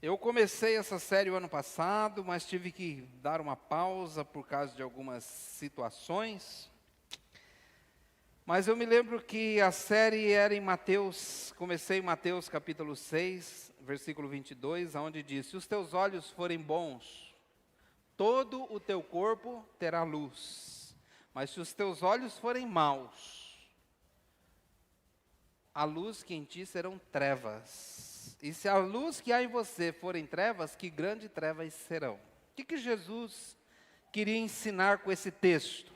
Eu comecei essa série o ano passado, mas tive que dar uma pausa por causa de algumas situações. Mas eu me lembro que a série era em Mateus, comecei em Mateus capítulo 6, versículo 22, onde diz: se os teus olhos forem bons, todo o teu corpo terá luz. Mas se os teus olhos forem maus, a luz que em ti serão trevas. E se a luz que há em você forem trevas, que grandes trevas serão. O que Jesus queria ensinar com esse texto?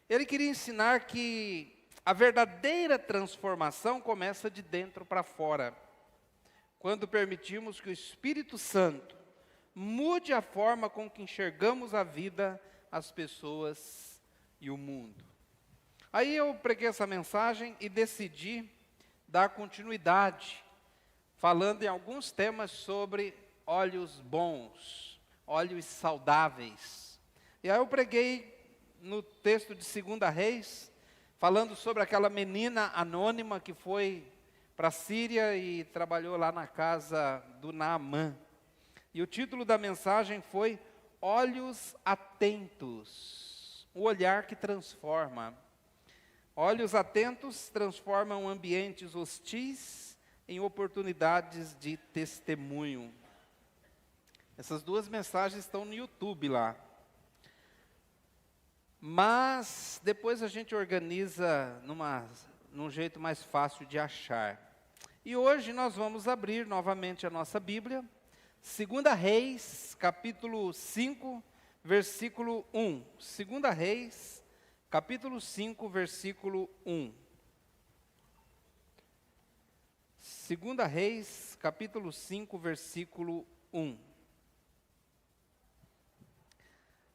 Ele queria ensinar que a verdadeira transformação começa de dentro para fora. Quando permitimos que o Espírito Santo mude a forma com que enxergamos a vida, as pessoas e o mundo. Aí eu preguei essa mensagem e decidi dar continuidade, falando em alguns temas sobre olhos bons, olhos saudáveis. E aí eu preguei no texto de 2 Reis, falando sobre aquela menina anônima que foi para a Síria e trabalhou lá na casa do Naamã. E o título da mensagem foi Olhos Atentos, o olhar que transforma. Olhos atentos transformam ambientes hostis em oportunidades de testemunho. Essas duas mensagens estão no YouTube lá. Mas depois a gente organiza num jeito mais fácil de achar. E hoje nós vamos abrir novamente a nossa Bíblia, 2 Reis, capítulo 5, versículo 1. 2 Reis, capítulo 5, versículo 1. 2 Reis, capítulo 5, versículo 1.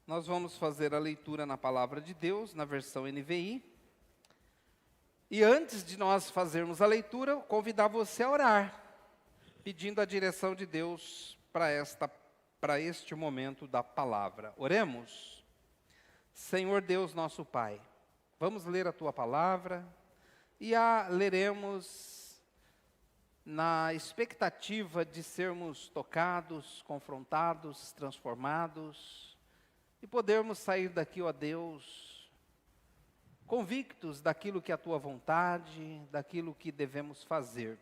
Nós vamos fazer a leitura na palavra de Deus, na versão NVI. E antes de nós fazermos a leitura, convidar você a orar, pedindo a direção de Deus para este momento da palavra. Oremos. Senhor Deus nosso Pai, vamos ler a Tua palavra e a leremos na expectativa de sermos tocados, confrontados, transformados e podermos sair daqui, ó Deus, convictos daquilo que é a Tua vontade, daquilo que devemos fazer.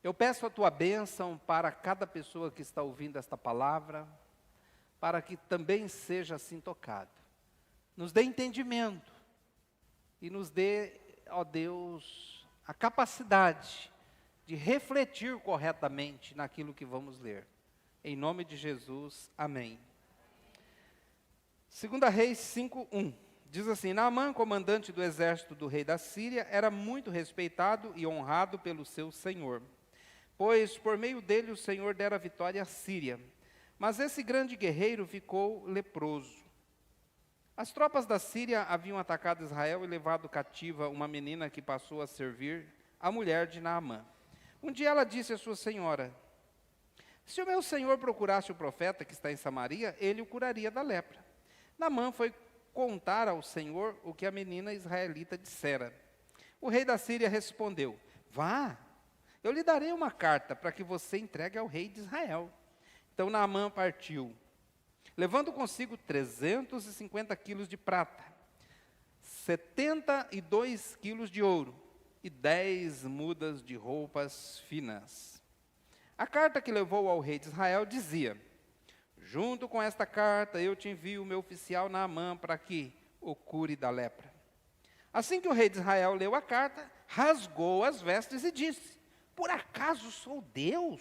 Eu peço a Tua bênção para cada pessoa que está ouvindo esta palavra, para que também seja assim tocado. Nos dê entendimento e nos dê, ó Deus, a capacidade de refletir corretamente naquilo que vamos ler. Em nome de Jesus, amém. 2 Reis 5:1 diz assim: Naamã, comandante do exército do rei da Síria, era muito respeitado e honrado pelo seu senhor, pois por meio dele o Senhor dera vitória à Síria. Mas esse grande guerreiro ficou leproso. As tropas da Síria haviam atacado Israel e levado cativa uma menina que passou a servir a mulher de Naamã. Um dia ela disse à sua senhora: se o meu senhor procurasse o profeta que está em Samaria, ele o curaria da lepra. Naamã foi contar ao Senhor o que a menina israelita dissera. O rei da Síria respondeu: vá, eu lhe darei uma carta para que você entregue ao rei de Israel. Então Naamã partiu, levando consigo 350 quilos de prata, 72 quilos de ouro e 10 mudas de roupas finas. A carta que levou ao rei de Israel dizia: junto com esta carta eu te envio o meu oficial Naamã para que o cure da lepra. Assim que o rei de Israel leu a carta, rasgou as vestes e disse: por acaso sou Deus,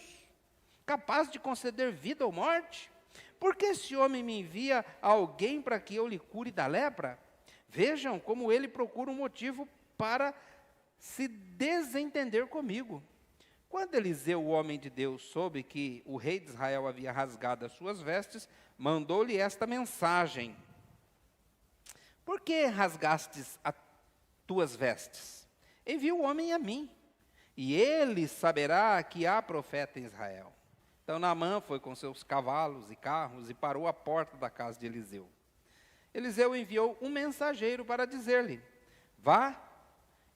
capaz de conceder vida ou morte? Por que esse homem me envia alguém para que eu lhe cure da lepra? Vejam como ele procura um motivo para se desentender comigo. Quando Eliseu, o homem de Deus, soube que o rei de Israel havia rasgado as suas vestes, mandou-lhe esta mensagem: por que rasgastes as tuas vestes? Envia o homem a mim, e ele saberá que há profeta em Israel. Então Naamã foi com seus cavalos e carros e parou à porta da casa de Eliseu. Eliseu enviou um mensageiro para dizer-lhe: vá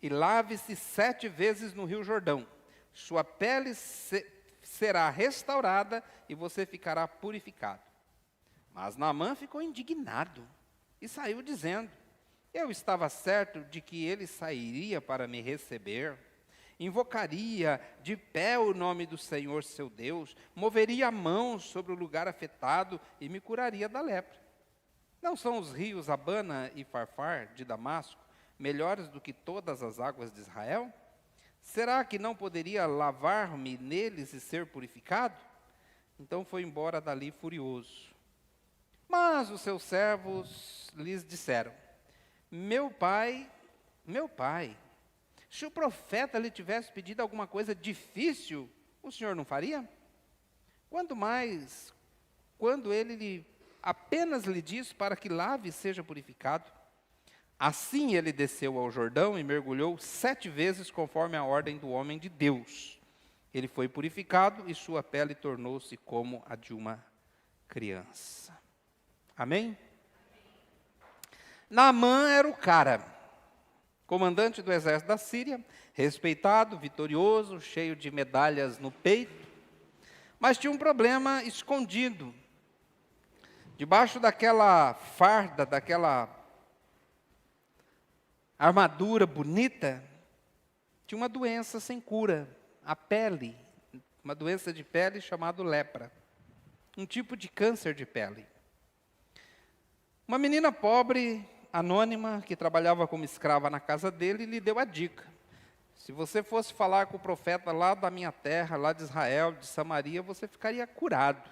e lave-se 7 vezes no rio Jordão. Sua pele será restaurada e você ficará purificado. Mas Naamã ficou indignado e saiu dizendo: eu estava certo de que ele sairia para me receber, invocaria de pé o nome do Senhor seu Deus, moveria a mão sobre o lugar afetado e me curaria da lepra. Não são os rios Abana e Farfar de Damasco melhores do que todas as águas de Israel? Será que não poderia lavar-me neles e ser purificado? Então foi embora dali furioso. Mas os seus servos lhes disseram: meu pai, se o profeta lhe tivesse pedido alguma coisa difícil, o senhor não faria? Quanto mais, quando ele apenas lhe diz para que lave e seja purificado. Assim ele desceu ao Jordão e mergulhou 7 vezes conforme a ordem do homem de Deus. Ele foi purificado e sua pele tornou-se como a de uma criança. Amém? Naamã era o cara, comandante do exército da Síria, respeitado, vitorioso, cheio de medalhas no peito, mas tinha um problema escondido. Debaixo daquela farda, daquela armadura bonita, tinha uma doença sem cura, a pele, uma doença de pele chamada lepra, um tipo de câncer de pele. Uma menina pobre, anônima, que trabalhava como escrava na casa dele, lhe deu a dica: se você fosse falar com o profeta lá da minha terra, lá de Israel, de Samaria, você ficaria curado.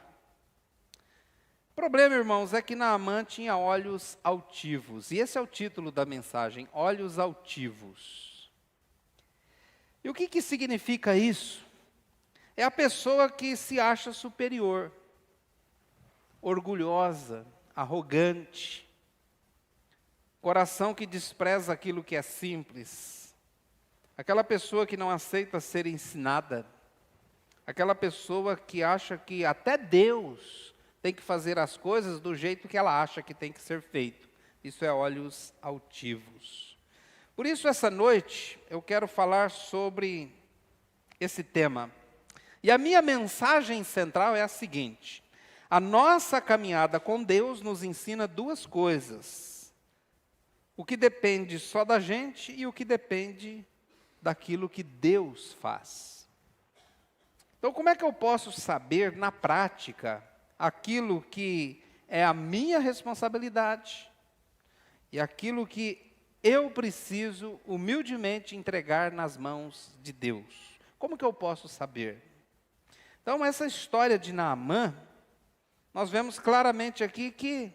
O problema, irmãos, é que Naamã tinha olhos altivos. E esse é o título da mensagem: olhos altivos. E o que significa isso? É a pessoa que se acha superior, orgulhosa, arrogante, coração que despreza aquilo que é simples, aquela pessoa que não aceita ser ensinada, aquela pessoa que acha que até Deus tem que fazer as coisas do jeito que ela acha que tem que ser feito. Isso é olhos altivos. Por isso, essa noite, eu quero falar sobre esse tema. E a minha mensagem central é a seguinte: a nossa caminhada com Deus nos ensina 2 coisas. O que depende só da gente e o que depende daquilo que Deus faz. Então, como é que eu posso saber, na prática, aquilo que é a minha responsabilidade e aquilo que eu preciso humildemente entregar nas mãos de Deus? Como que eu posso saber? Então, essa história de Naamã, nós vemos claramente aqui que,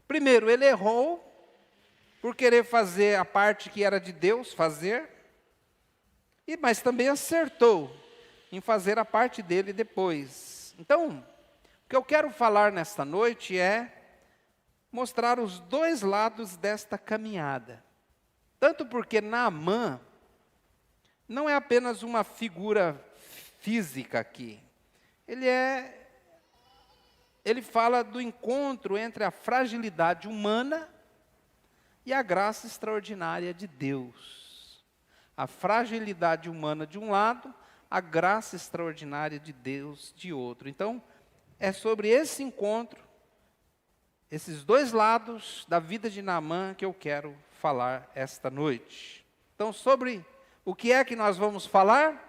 primeiro, ele errou por querer fazer a parte que era de Deus fazer, mas também acertou em fazer a parte dele depois. Então, o que eu quero falar nesta noite é mostrar os 2 lados desta caminhada. Tanto porque Naamã não é apenas uma figura física aqui. Ele fala do encontro entre a fragilidade humana e a graça extraordinária de Deus. A fragilidade humana de um lado, a graça extraordinária de Deus de outro. Então, é sobre esse encontro, esses 2 lados da vida de Naamã que eu quero falar esta noite. Então, sobre o que é que nós vamos falar?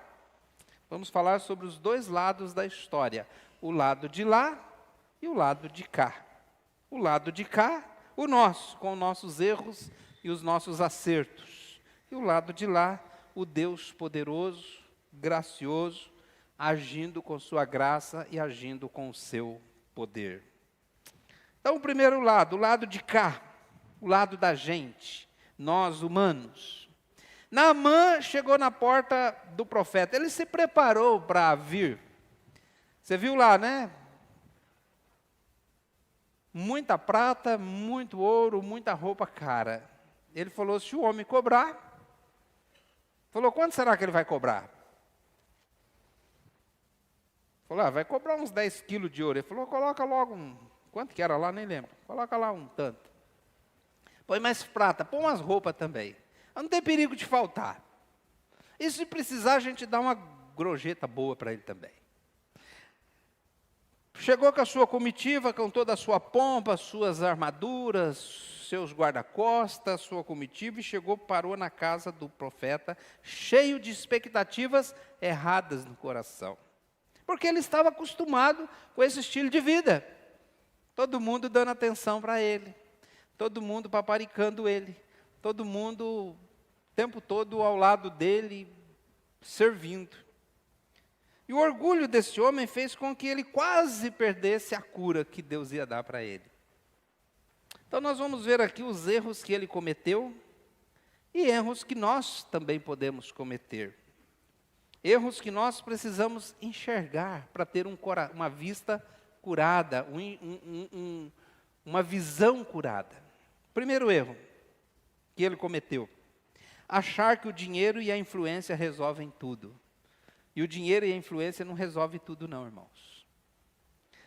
Vamos falar sobre os 2 lados da história. O lado de lá e o lado de cá. O lado de cá, o nosso, com os nossos erros e os nossos acertos. E o lado de lá, o Deus poderoso, gracioso, agindo com sua graça e agindo com o seu poder. Então, o primeiro lado, o lado de cá, o lado da gente, nós humanos. Naamã chegou na porta do profeta, ele se preparou para vir. Você viu lá, né? Muita prata, muito ouro, muita roupa cara. Ele falou: se o homem cobrar, falou: quanto será que ele vai cobrar? Falou: vai cobrar uns 10 quilos de ouro. Ele falou: coloca logo quanto que era lá, nem lembro. Coloca lá um tanto. Põe mais prata, põe umas roupas também. Não tem perigo de faltar. E se precisar, a gente dá uma gorjeta boa para ele também. Chegou com a sua comitiva, com toda a sua pompa, suas armaduras, seus guarda-costas, sua comitiva, e chegou, parou na casa do profeta, cheio de expectativas erradas no coração. Porque ele estava acostumado com esse estilo de vida. Todo mundo dando atenção para ele, todo mundo paparicando ele, todo mundo o tempo todo ao lado dele, servindo. E o orgulho desse homem fez com que ele quase perdesse a cura que Deus ia dar para ele. Então nós vamos ver aqui os erros que ele cometeu e erros que nós também podemos cometer. Erros que nós precisamos enxergar para ter uma vista curada, uma visão curada. Primeiro erro que ele cometeu: achar que o dinheiro e a influência resolvem tudo. E o dinheiro e a influência não resolvem tudo não, irmãos.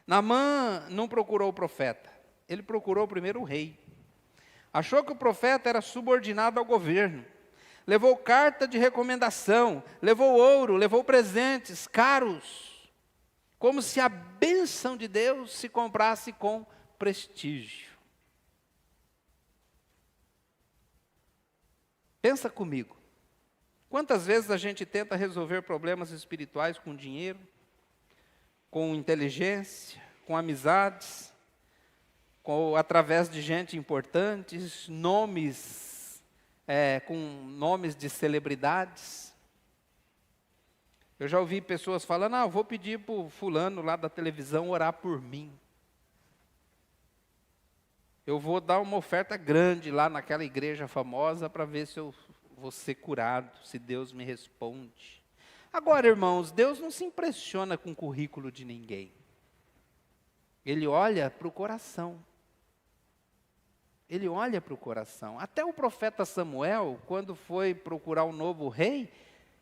Naamã não procurou o profeta, ele procurou primeiro o rei. Achou que o profeta era subordinado ao governo. Levou carta de recomendação, levou ouro, levou presentes caros, como se a bênção de Deus se comprasse com prestígio. Pensa comigo. Quantas vezes a gente tenta resolver problemas espirituais com dinheiro, com inteligência, com amizades, através de gente importante, com nomes de celebridades? Eu já ouvi pessoas falando: eu vou pedir para o fulano lá da televisão orar por mim. Eu vou dar uma oferta grande lá naquela igreja famosa para ver se eu vou ser curado, se Deus me responde. Agora, irmãos, Deus não se impressiona com o currículo de ninguém. Ele olha para o coração. Ele olha para o coração. Até o profeta Samuel, quando foi procurar um novo rei,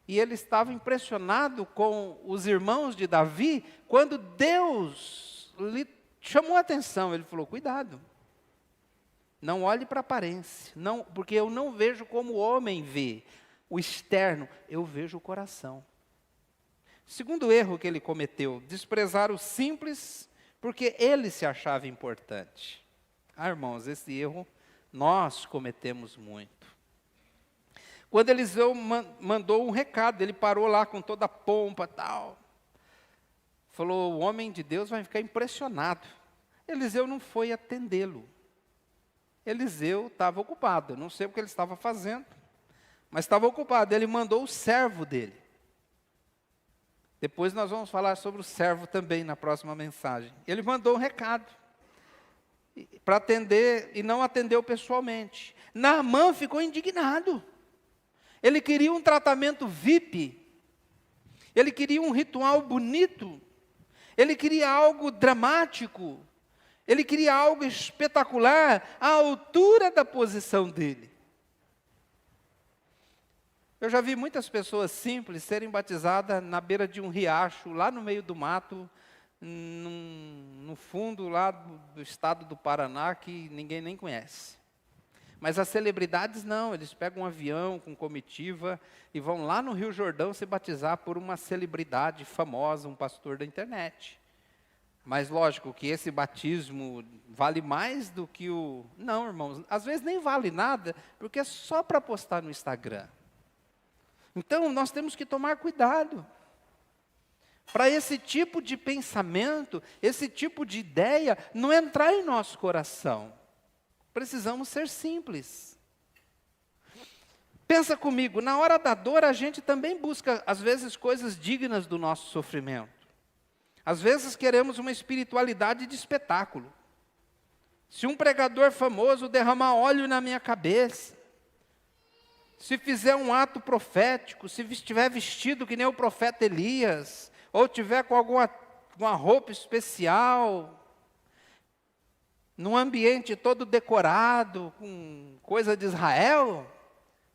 e ele estava impressionado com os irmãos de Davi, quando Deus lhe chamou a atenção, ele falou: cuidado. Não olhe para a aparência, não, porque eu não vejo como o homem vê o externo, eu vejo o coração. Segundo erro que ele cometeu: desprezar o simples, porque ele se achava importante. Irmãos, esse erro nós cometemos muito. Quando Eliseu mandou um recado, ele parou lá com toda a pompa e tal. Falou: o homem de Deus vai ficar impressionado. Eliseu não foi atendê-lo. Eliseu estava ocupado, não sei o que ele estava fazendo, mas estava ocupado. Ele mandou o servo dele. Depois nós vamos falar sobre o servo também na próxima mensagem. Ele mandou um recado para atender e não atendeu pessoalmente. Naamã ficou indignado. Ele queria um tratamento VIP. Ele queria um ritual bonito. Ele queria algo dramático. Ele queria algo espetacular, à altura da posição dele. Eu já vi muitas pessoas simples serem batizadas na beira de um riacho, lá no meio do mato, no fundo lá do estado do Paraná, que ninguém nem conhece. Mas as celebridades não, eles pegam um avião com comitiva e vão lá no Rio Jordão se batizar por uma celebridade famosa, um pastor da internet. Mas lógico que esse batismo vale mais do que o... Não, irmãos, às vezes nem vale nada, porque é só para postar no Instagram. Então, nós temos que tomar cuidado. Para esse tipo de pensamento, esse tipo de ideia, não entrar em nosso coração. Precisamos ser simples. Pensa comigo, na hora da dor, a gente também busca, às vezes, coisas dignas do nosso sofrimento. Às vezes queremos uma espiritualidade de espetáculo. Se um pregador famoso derramar óleo na minha cabeça, se fizer um ato profético, se estiver vestido que nem o profeta Elias, ou tiver com alguma roupa especial, num ambiente todo decorado, com coisa de Israel,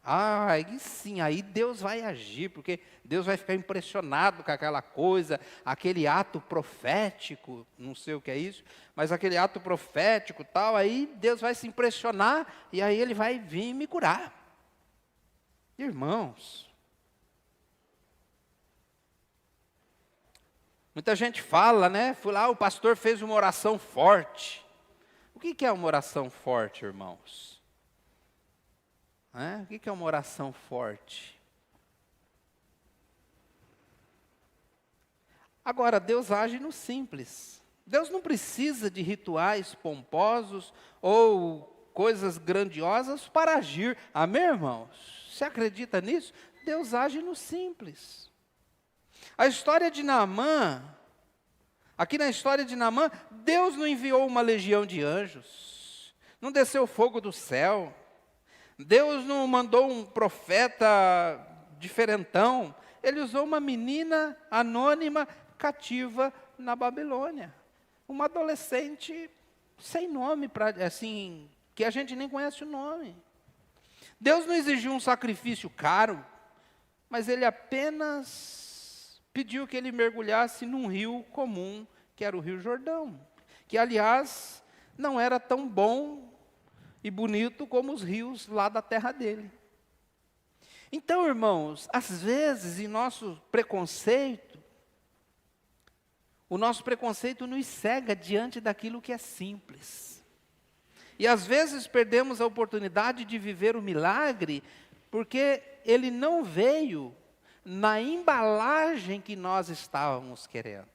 aí sim, aí Deus vai agir, porque Deus vai ficar impressionado com aquela coisa, aquele ato profético, não sei o que é isso, mas aquele ato profético tal, aí Deus vai se impressionar, e aí Ele vai vir me curar. Irmãos, Muita gente fala, né? Fui lá, o pastor fez uma oração forte. O que é uma oração forte, irmãos? O que é uma oração forte? Agora, Deus age no simples. Deus não precisa de rituais pomposos ou coisas grandiosas para agir. Amém, irmãos? Você acredita nisso? Deus age no simples. A história de Naamã, aqui na história de Naamã, Deus não enviou uma legião de anjos, não desceu fogo do céu, Deus não mandou um profeta diferentão, Ele usou uma menina anônima, cativa na Babilônia. Uma adolescente sem nome, assim, que a gente nem conhece o nome. Deus não exigiu um sacrifício caro, mas Ele apenas pediu que ele mergulhasse num rio comum, que era o Rio Jordão, que, aliás, não era tão bom e bonito como os rios lá da terra dele. Então, irmãos, às vezes, em nosso preconceito, o nosso preconceito nos cega diante daquilo que é simples. E às vezes perdemos a oportunidade de viver o milagre, porque ele não veio na embalagem que nós estávamos querendo.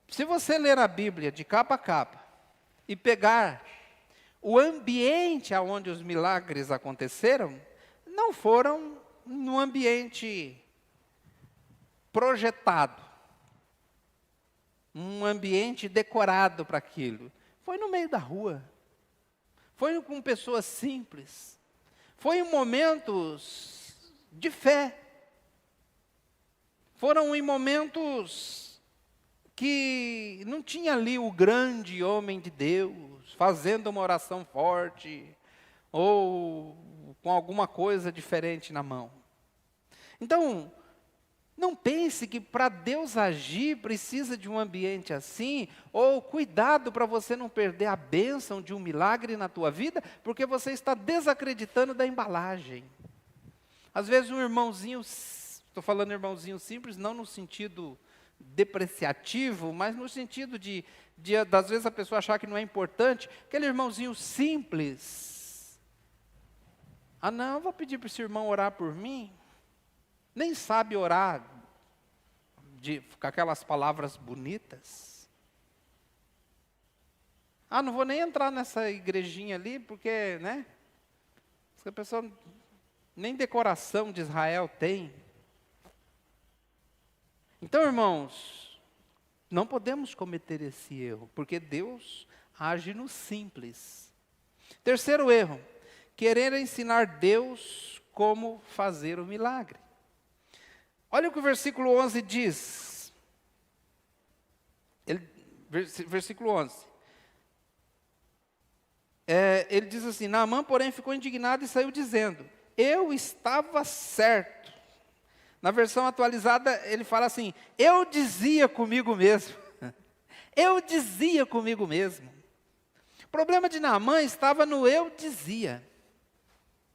Se você ler a Bíblia de capa a capa e pegar o ambiente onde os milagres aconteceram, não foram no ambiente projetado, um ambiente decorado para aquilo. Foi no meio da rua, foi com pessoas simples, foi em momentos de fé, foram em momentos que não tinha ali o grande homem de Deus, fazendo uma oração forte, ou com alguma coisa diferente na mão. Então, não pense que para Deus agir precisa de um ambiente assim, ou cuidado para você não perder a bênção de um milagre na tua vida, porque você está desacreditando da embalagem. Às vezes um irmãozinho, estou falando irmãozinho simples, não no sentido depreciativo, mas no sentido de às vezes a pessoa achar que não é importante, aquele irmãozinho simples. Não, vou pedir para esse irmão orar por mim. Nem sabe orar com aquelas palavras bonitas. Não vou nem entrar nessa igrejinha ali, porque, né? Essa pessoa nem decoração de Israel tem. Então, irmãos, não podemos cometer esse erro, porque Deus age no simples. Terceiro erro, querer ensinar Deus como fazer o milagre. Olha o que o versículo 11 diz. Versículo 11. Ele diz assim: Naamã, porém, ficou indignado e saiu dizendo: eu estava certo. Na versão atualizada, ele fala assim: eu dizia comigo mesmo. Eu dizia comigo mesmo. O problema de Naamã estava no eu dizia.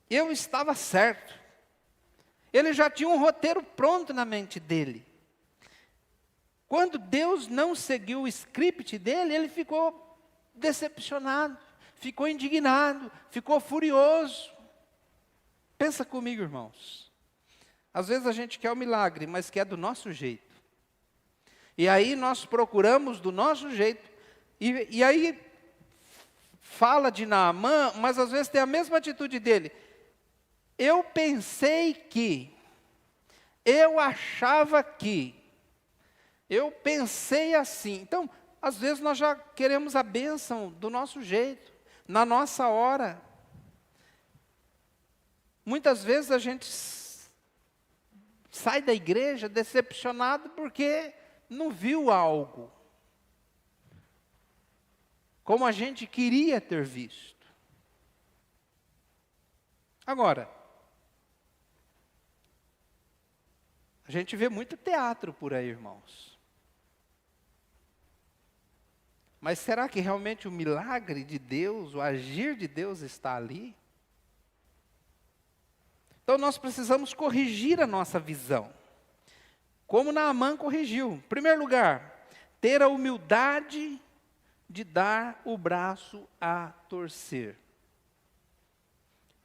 Eu estava certo. Ele já tinha um roteiro pronto na mente dele. Quando Deus não seguiu o script dele, ele ficou decepcionado, ficou indignado, ficou furioso. Pensa comigo, irmãos. Às vezes a gente quer o milagre, mas quer do nosso jeito. E aí nós procuramos do nosso jeito. E aí fala de Naamã, mas às vezes tem a mesma atitude dele. Eu pensei que, eu achava que, eu pensei assim. Então, às vezes nós já queremos a bênção do nosso jeito, na nossa hora. Muitas vezes a gente sai da igreja decepcionado porque não viu algo como a gente queria ter visto. Agora, a gente vê muito teatro por aí, irmãos. Mas será que realmente o milagre de Deus, o agir de Deus está ali? Então nós precisamos corrigir a nossa visão. Como Naamã corrigiu. Em primeiro lugar, ter a humildade de dar o braço a torcer.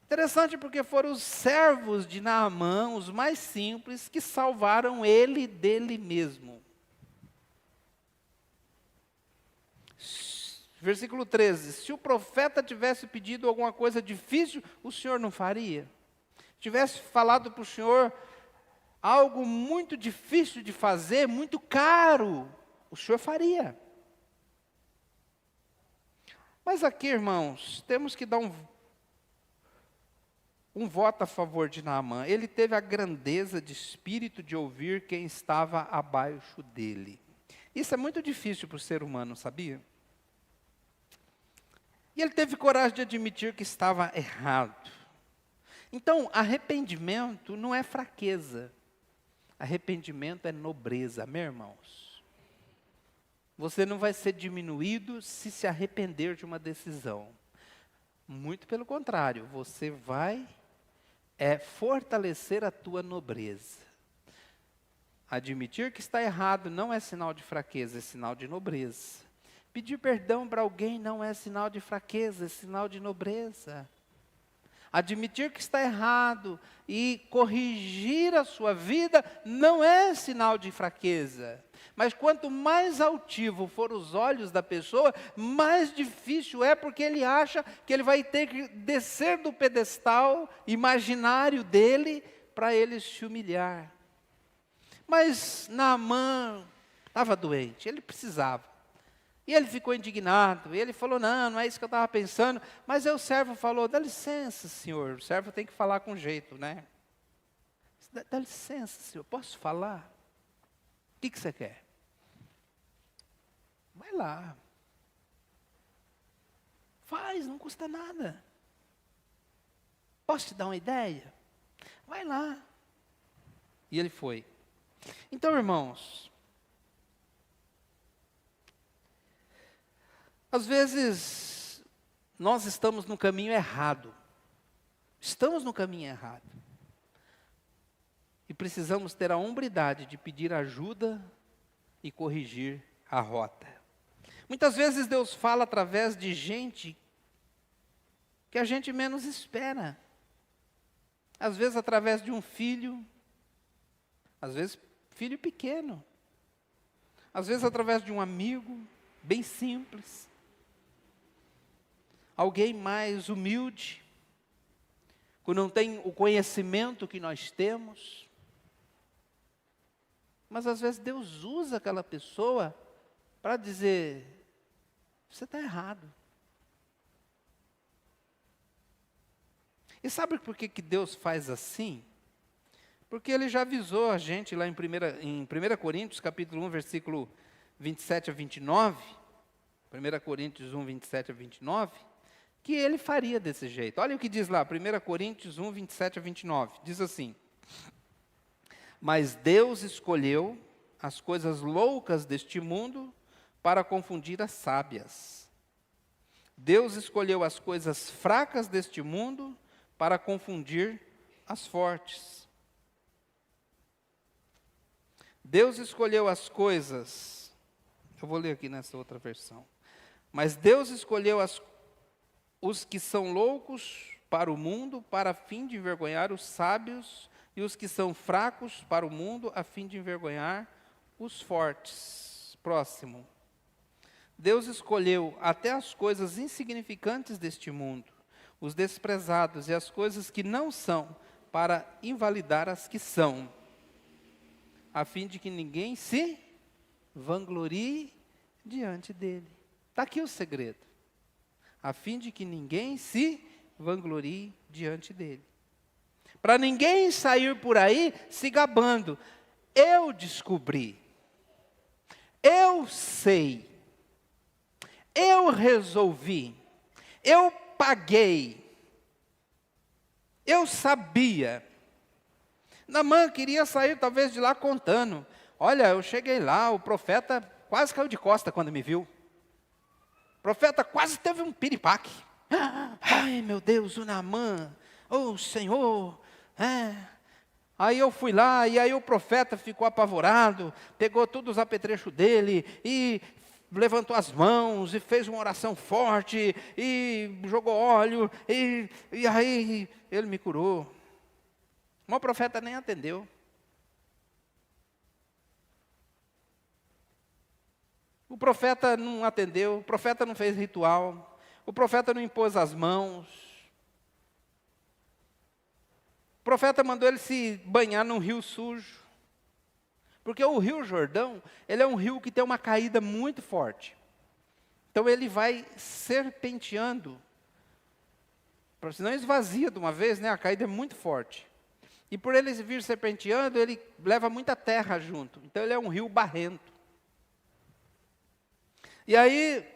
Interessante porque foram os servos de Naamã, os mais simples, que salvaram ele dele mesmo. Versículo 13, se o profeta tivesse pedido alguma coisa difícil, o Senhor não faria? Tivesse falado para o Senhor algo muito difícil de fazer, muito caro, o Senhor faria. Mas aqui, irmãos, temos que dar um voto a favor de Naamã. Ele teve a grandeza de espírito de ouvir quem estava abaixo dele. Isso é muito difícil para o ser humano, sabia? E ele teve coragem de admitir que estava errado. Então, arrependimento não é fraqueza. Arrependimento é nobreza, meus irmãos. Você não vai ser diminuído se arrepender de uma decisão. Muito pelo contrário, você vai fortalecer a tua nobreza. Admitir que está errado não é sinal de fraqueza, é sinal de nobreza. Pedir perdão para alguém não é sinal de fraqueza, é sinal de nobreza. Admitir que está errado e corrigir a sua vida não é sinal de fraqueza. Mas quanto mais altivo for os olhos da pessoa, mais difícil é, porque ele acha que ele vai ter que descer do pedestal imaginário dele para ele se humilhar. Mas Naamã estava doente, ele precisava. E ele ficou indignado, e ele falou, não é isso que eu estava pensando. Mas aí o servo falou, dá licença, senhor. O servo tem que falar com jeito, né? Dá licença, senhor, posso falar? O que você quer? Vai lá. Faz, não custa nada. Posso te dar uma ideia? Vai lá. E ele foi. Então, irmãos, às vezes, nós estamos no caminho errado. Estamos no caminho errado. E precisamos ter a hombridade de pedir ajuda e corrigir a rota. Muitas vezes Deus fala através de gente que a gente menos espera. Às vezes através de um filho, às vezes filho pequeno. Às vezes através de um amigo, bem simples. Alguém mais humilde, que não tem o conhecimento que nós temos. Mas às vezes Deus usa aquela pessoa para dizer, você está errado. E sabe por que Deus faz assim? Porque Ele já avisou a gente lá em 1 Coríntios, capítulo 1, versículo 27 a 29, 1 Coríntios 1, 27 a 29, que Ele faria desse jeito. Olha o que diz lá, 1 Coríntios 1, 27 a 29, diz assim, mas Deus escolheu as coisas loucas deste mundo para confundir as sábias. Deus escolheu as coisas fracas deste mundo para confundir as fortes. Deus escolheu as coisas, eu vou ler aqui nessa outra versão, mas Deus escolheu os que são loucos para o mundo, para a fim de envergonhar os sábios, e os que são fracos para o mundo, a fim de envergonhar os fortes. Próximo. Deus escolheu até as coisas insignificantes deste mundo, os desprezados e as coisas que não são, para invalidar as que são, a fim de que ninguém se vanglorie diante dele. Está aqui o segredo. A fim de que ninguém se vanglorie diante dele. Para ninguém sair por aí se gabando. Eu descobri. Eu sei. Eu resolvi. Eu paguei. Eu sabia. Naamã queria sair talvez de lá contando. Olha, eu cheguei lá, o profeta quase caiu de costa quando me viu. O profeta quase teve um piripaque. Ai, meu Deus, o Naamã, oh Senhor, Aí eu fui lá, e aí o profeta ficou apavorado, pegou todos os apetrechos dele, e levantou as mãos, e fez uma oração forte, e jogou óleo, e aí ele me curou. Mas o profeta nem atendeu. O profeta não atendeu, o profeta não fez ritual, o profeta não impôs as mãos. O profeta mandou ele se banhar num rio sujo. Porque o rio Jordão, ele é um rio que tem uma caída muito forte. Então ele vai serpenteando, senão esvazia de uma vez, né? A caída é muito forte. E por ele vir serpenteando, ele leva muita terra junto. Então ele é um rio barrento. E aí,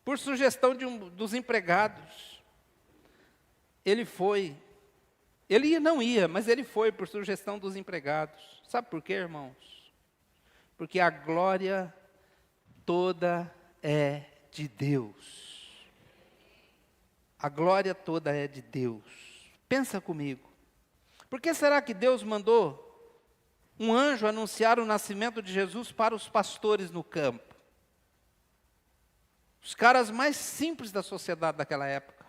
por sugestão de dos empregados, ele foi. Ele não ia, mas ele foi por sugestão dos empregados. Sabe por quê, irmãos? Porque a glória toda é de Deus. A glória toda é de Deus. Pensa comigo. Por que será que Deus mandou um anjo anunciar o nascimento de Jesus para os pastores no campo? Os caras mais simples da sociedade daquela época.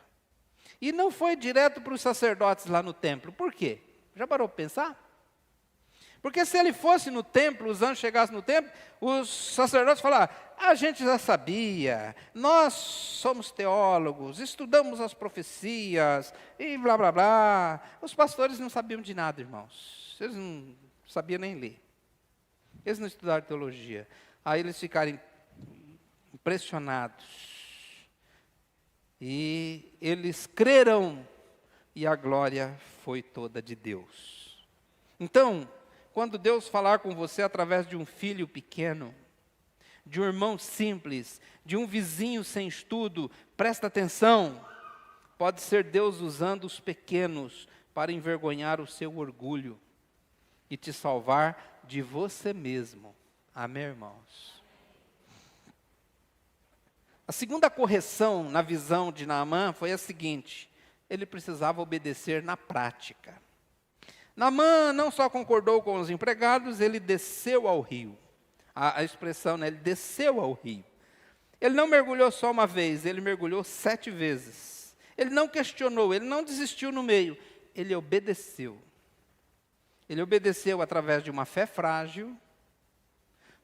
E não foi direto para os sacerdotes lá no templo. Por quê? Já parou para pensar? Porque se ele fosse no templo, os anjos chegassem no templo, os sacerdotes falaram: a gente já sabia, nós somos teólogos, estudamos as profecias, e blá blá blá. Os pastores não sabiam de nada, irmãos. Eles não sabiam nem ler. Eles não estudaram teologia. Aí eles ficaram impressionados. E eles creram, e a glória foi toda de Deus. Então, quando Deus falar com você através de um filho pequeno, de um irmão simples, de um vizinho sem estudo, presta atenção. Pode ser Deus usando os pequenos para envergonhar o seu orgulho e te salvar de você mesmo. Amém, irmãos? A segunda correção na visão de Naamã foi a seguinte: ele precisava obedecer na prática. Naamã não só concordou com os empregados, ele desceu ao rio. A expressão, né, ele desceu ao rio. Ele não mergulhou só uma vez, ele mergulhou 7 vezes. Ele não questionou, ele não desistiu no meio, ele obedeceu. Ele obedeceu através de uma fé frágil,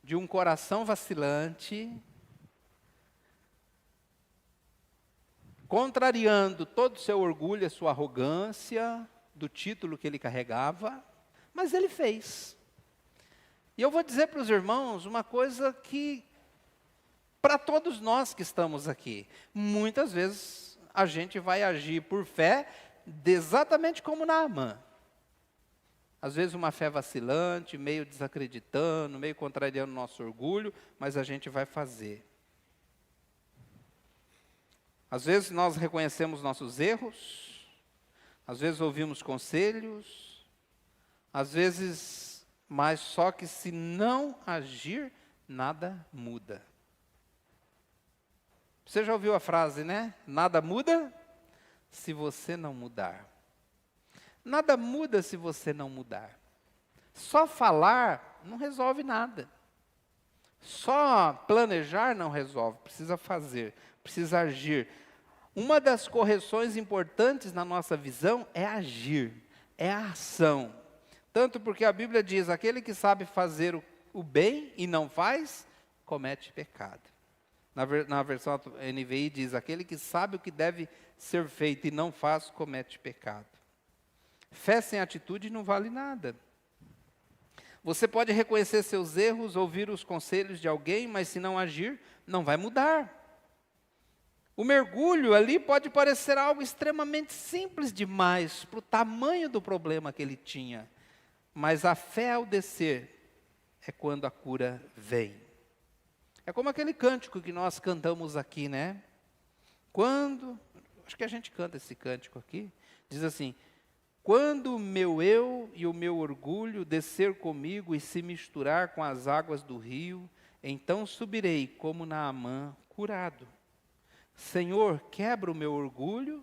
de um coração vacilante, contrariando todo o seu orgulho, a sua arrogância, do título que ele carregava, mas ele fez. E eu vou dizer para os irmãos uma coisa que, para todos nós que estamos aqui, muitas vezes a gente vai agir por fé, exatamente como Naamã. Às vezes uma fé vacilante, meio desacreditando, meio contrariando nosso orgulho, mas a gente vai fazer. Às vezes nós reconhecemos nossos erros, às vezes ouvimos conselhos, às vezes, mas só que se não agir, nada muda. Você já ouviu a frase, né? Nada muda se você não mudar. Nada muda se você não mudar. Só falar não resolve nada. Só planejar não resolve, precisa fazer, precisa agir. Uma das correções importantes na nossa visão é agir, é a ação. Tanto porque a Bíblia diz: aquele que sabe fazer o bem e não faz, comete pecado. Na versão NVI diz: aquele que sabe o que deve ser feito e não faz, comete pecado. Fé sem atitude não vale nada. Você pode reconhecer seus erros, ouvir os conselhos de alguém, mas se não agir, não vai mudar. O mergulho ali pode parecer algo extremamente simples demais para o tamanho do problema que ele tinha. Mas a fé ao descer é quando a cura vem. É como aquele cântico que nós cantamos aqui, né? Acho que a gente canta esse cântico aqui, diz assim: quando o meu eu e o meu orgulho descer comigo e se misturar com as águas do rio, então subirei como Naamã curado. Senhor, quebra o meu orgulho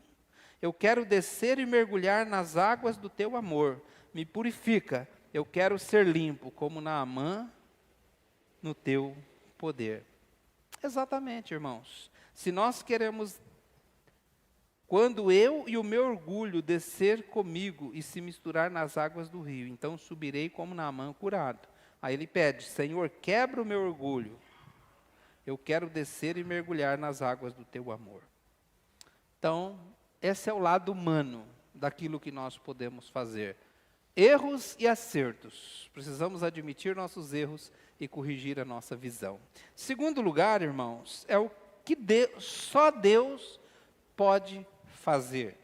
Eu quero descer e mergulhar nas águas do teu amor. Me purifica. Eu quero ser limpo, como Naamã, no teu poder. Exatamente, irmãos. Se nós queremos, quando eu e o meu orgulho descer comigo e se misturar nas águas do rio, então subirei como Naamã curado. Aí ele pede, Senhor, quebra o meu orgulho. Eu quero descer e mergulhar nas águas do teu amor. Então, esse é o lado humano daquilo que nós podemos fazer. Erros e acertos. Precisamos admitir nossos erros e corrigir a nossa visão. Segundo lugar, irmãos, é o que só Deus pode fazer.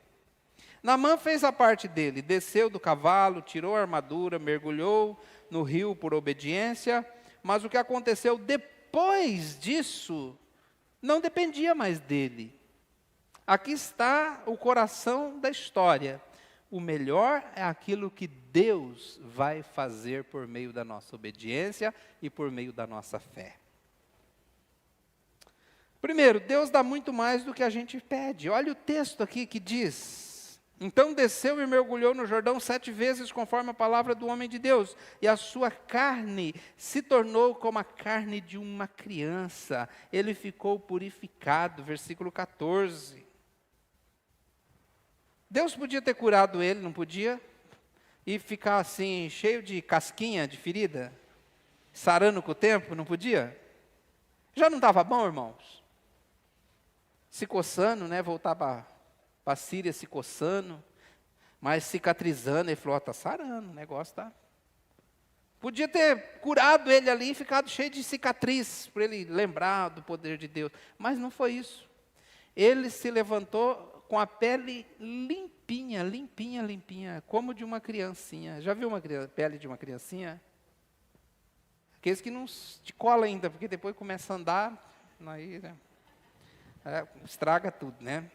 Naamã fez a parte dele, desceu do cavalo, tirou a armadura, mergulhou no rio por obediência, mas o que aconteceu depois disso não dependia mais dele. Aqui está o coração da história. O melhor é aquilo que Deus vai fazer por meio da nossa obediência e por meio da nossa fé. Primeiro, Deus dá muito mais do que a gente pede. Olha o texto aqui que diz: então desceu e mergulhou no Jordão 7 vezes, conforme a palavra do homem de Deus, e a sua carne se tornou como a carne de uma criança. Ele ficou purificado. Versículo 14. Deus podia ter curado ele, não podia? E ficar assim, cheio de casquinha, de ferida, sarando com o tempo, não podia? Já não estava bom, irmãos? Se coçando, né? Voltar para a Síria se coçando, mas cicatrizando. Ele falou, está sarando, o negócio está... Podia ter curado ele ali e ficado cheio de cicatriz, para ele lembrar do poder de Deus. Mas não foi isso. Ele se levantou com a pele limpinha, limpinha, limpinha, como de uma criancinha. Já viu uma pele de uma criancinha? Aqueles que não te cola ainda, porque depois começa a andar, aí, né? Estraga tudo, né?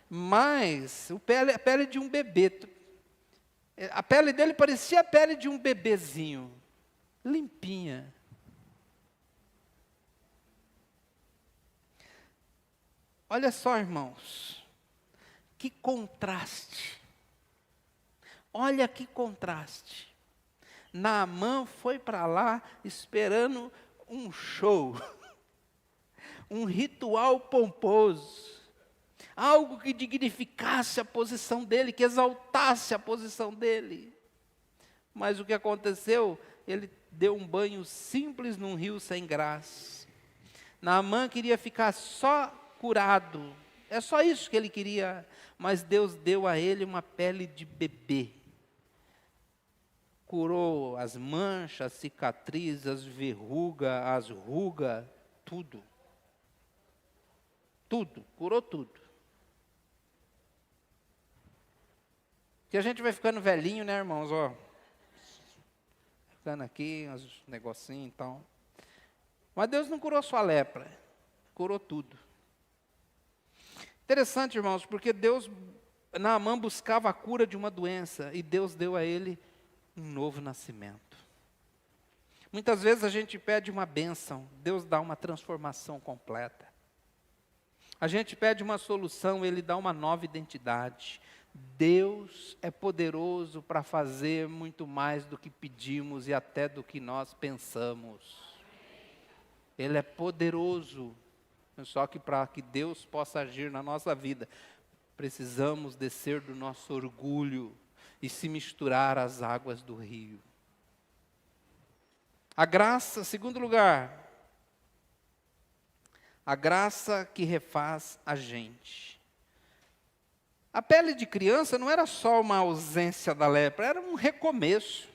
Mas a pele de um bebê. A pele dele parecia a pele de um bebezinho, limpinha. Olha só, irmãos. Que contraste. Olha que contraste. Naamã foi para lá esperando um show, um ritual pomposo, algo que dignificasse a posição dele, que exaltasse a posição dele. Mas o que aconteceu? Ele deu um banho simples num rio sem graça. Naamã queria ficar só curado. É só isso que ele queria, mas Deus deu a ele uma pele de bebê. Curou as manchas, as cicatrizes, as verrugas, as rugas, tudo. Tudo, curou tudo. Que a gente vai ficando velhinho, né, irmãos? Ó, ficando aqui, uns negocinhos e tal. Mas Deus não curou só a lepra, curou tudo. Interessante, irmãos, porque Naamã buscava a cura de uma doença e Deus deu a ele um novo nascimento. Muitas vezes a gente pede uma bênção, Deus dá uma transformação completa. A gente pede uma solução, Ele dá uma nova identidade. Deus é poderoso para fazer muito mais do que pedimos e até do que nós pensamos. Ele é poderoso. Só que para que Deus possa agir na nossa vida, precisamos descer do nosso orgulho e se misturar às águas do rio. A graça, segundo lugar, a graça que refaz a gente. A pele de criança não era só uma ausência da lepra, era um recomeço.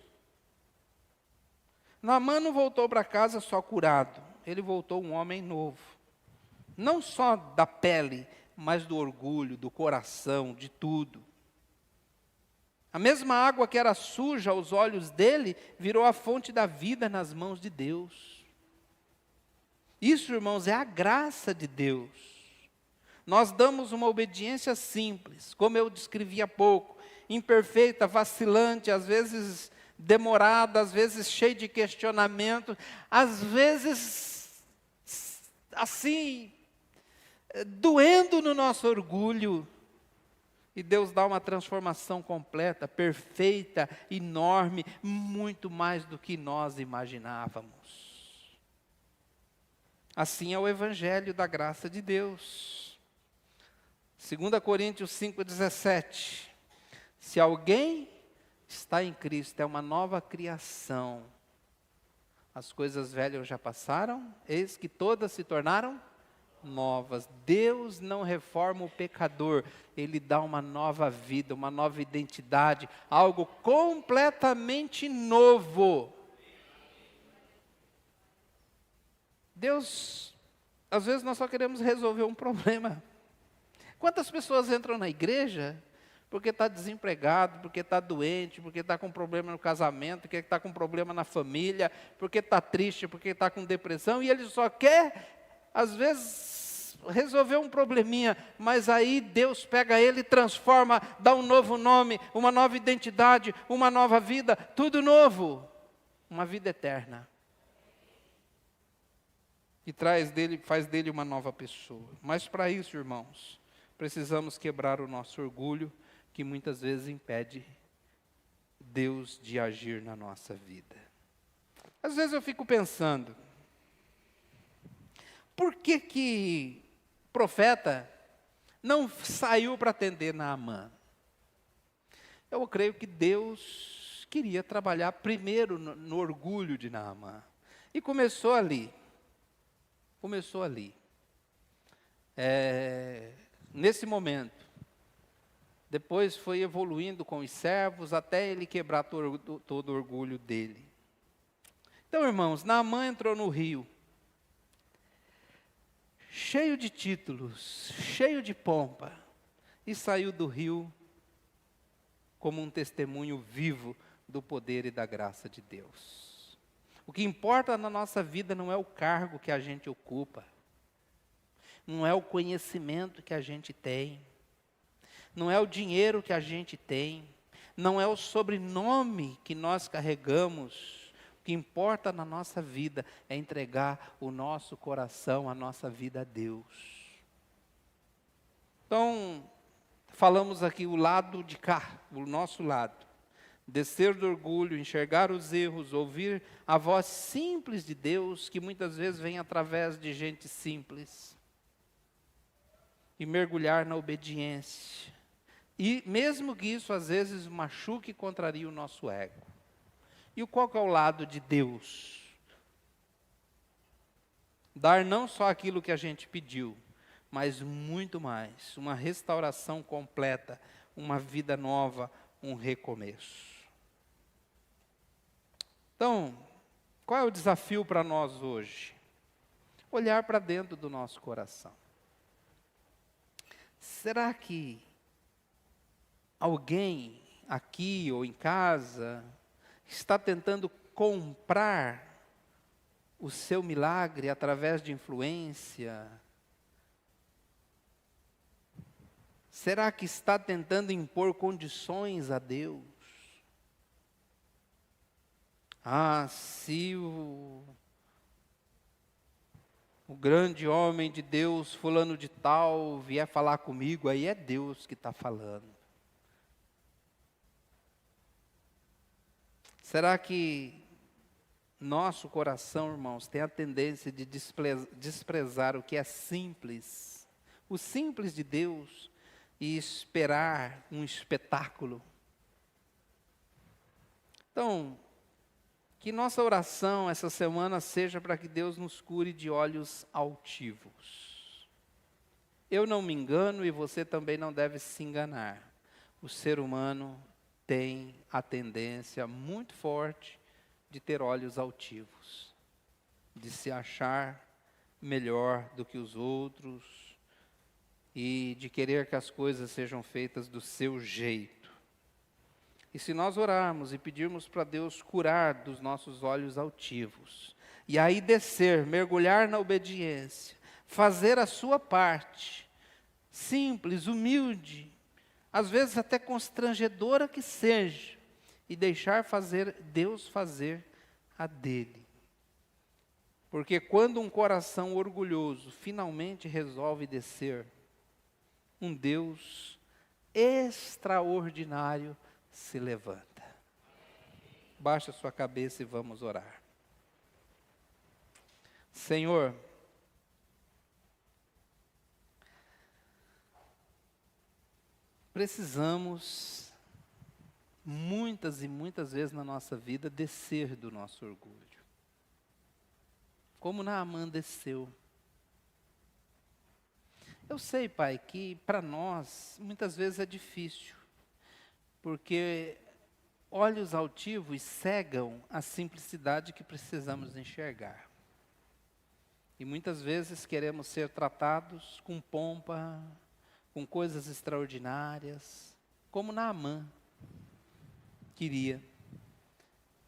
Naamã não voltou para casa só curado, ele voltou um homem novo. Não só da pele, mas do orgulho, do coração, de tudo. A mesma água que era suja aos olhos dele, virou a fonte da vida nas mãos de Deus. Isso, irmãos, é a graça de Deus. Nós damos uma obediência simples, como eu descrevi há pouco, imperfeita, vacilante, às vezes demorada, às vezes cheia de questionamento, às vezes assim, doendo no nosso orgulho, E Deus dá uma transformação completa, perfeita, enorme, muito mais do que nós imaginávamos. Assim é o Evangelho da graça de Deus. 2 Coríntios 5,17. Se alguém está em Cristo, é uma nova criação. As coisas velhas já passaram, eis que todas se tornaram novas. Deus não reforma o pecador, Ele dá uma nova vida, uma nova identidade, algo completamente novo. Deus, às vezes nós só queremos resolver um problema. Quantas pessoas entram na igreja porque está desempregado, porque está doente, porque está com problema no casamento, porque está com problema na família, porque está triste, porque está com depressão, e ele só quer, às vezes, resolver um probleminha, mas aí Deus pega ele e transforma, dá um novo nome, uma nova identidade, uma nova vida, tudo novo, uma vida eterna. E faz dele uma nova pessoa. Mas para isso, irmãos, precisamos quebrar o nosso orgulho, que muitas vezes impede Deus de agir na nossa vida. Às vezes eu fico pensando, por que profeta não saiu para atender Naamã? Eu creio que Deus queria trabalhar primeiro no orgulho de Naamã. E começou ali. Nesse momento. Depois foi evoluindo com os servos, até ele quebrar todo o orgulho dele. Então, irmãos, Naamã entrou no rio, cheio de títulos, cheio de pompa, e saiu do rio como um testemunho vivo do poder e da graça de Deus. O que importa na nossa vida não é o cargo que a gente ocupa, não é o conhecimento que a gente tem, não é o dinheiro que a gente tem, não é o sobrenome que nós carregamos. O que importa na nossa vida é entregar o nosso coração, a nossa vida a Deus. Então, falamos aqui o lado de cá, o nosso lado. Descer do orgulho, enxergar os erros, ouvir a voz simples de Deus, que muitas vezes vem através de gente simples. E mergulhar na obediência. E mesmo que isso às vezes machuque e contrarie o nosso ego. E qual que é o lado de Deus? Dar não só aquilo que a gente pediu, mas muito mais. Uma restauração completa, uma vida nova, um recomeço. Então, qual é o desafio para nós hoje? Olhar para dentro do nosso coração. Será que alguém aqui ou em casa está tentando comprar o seu milagre através de influência? Será que está tentando impor condições a Deus? Se o grande homem de Deus, fulano de tal, vier falar comigo, aí é Deus que está falando. Será que nosso coração, irmãos, tem a tendência de desprezar o que é simples, o simples de Deus, e esperar um espetáculo? Então, que nossa oração essa semana seja para que Deus nos cure de olhos altivos. Eu não me engano e você também não deve se enganar. O ser humano tem a tendência muito forte de ter olhos altivos, de se achar melhor do que os outros e de querer que as coisas sejam feitas do seu jeito. E se nós orarmos e pedirmos para Deus curar dos nossos olhos altivos, e aí descer, mergulhar na obediência, fazer a sua parte, simples, humilde, às vezes até constrangedora que seja, e deixar Deus fazer a dele. Porque quando um coração orgulhoso finalmente resolve descer, um Deus extraordinário se levanta. Baixa sua cabeça e vamos orar. Senhor, precisamos muitas e muitas vezes na nossa vida descer do nosso orgulho. Como Naamã desceu. Eu sei, Pai, que para nós muitas vezes é difícil, porque olhos altivos cegam a simplicidade que precisamos enxergar. E muitas vezes queremos ser tratados com pompa, com coisas extraordinárias, como Naamã queria.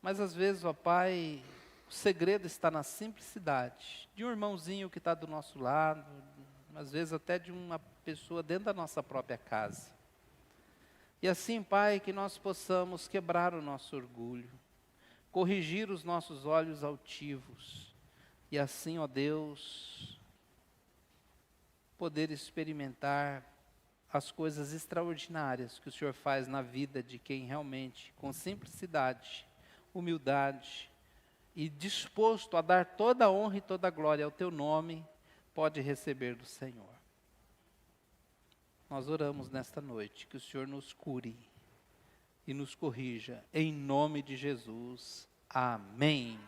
Mas às vezes, ó Pai, o segredo está na simplicidade de um irmãozinho que está do nosso lado, às vezes até de uma pessoa dentro da nossa própria casa. E assim, Pai, que nós possamos quebrar o nosso orgulho, corrigir os nossos olhos altivos, e assim, ó Deus, poder experimentar as coisas extraordinárias que o Senhor faz na vida de quem realmente, com simplicidade, humildade e disposto a dar toda a honra e toda a glória ao Teu nome, pode receber do Senhor. Nós oramos nesta noite que o Senhor nos cure e nos corrija, em nome de Jesus. Amém.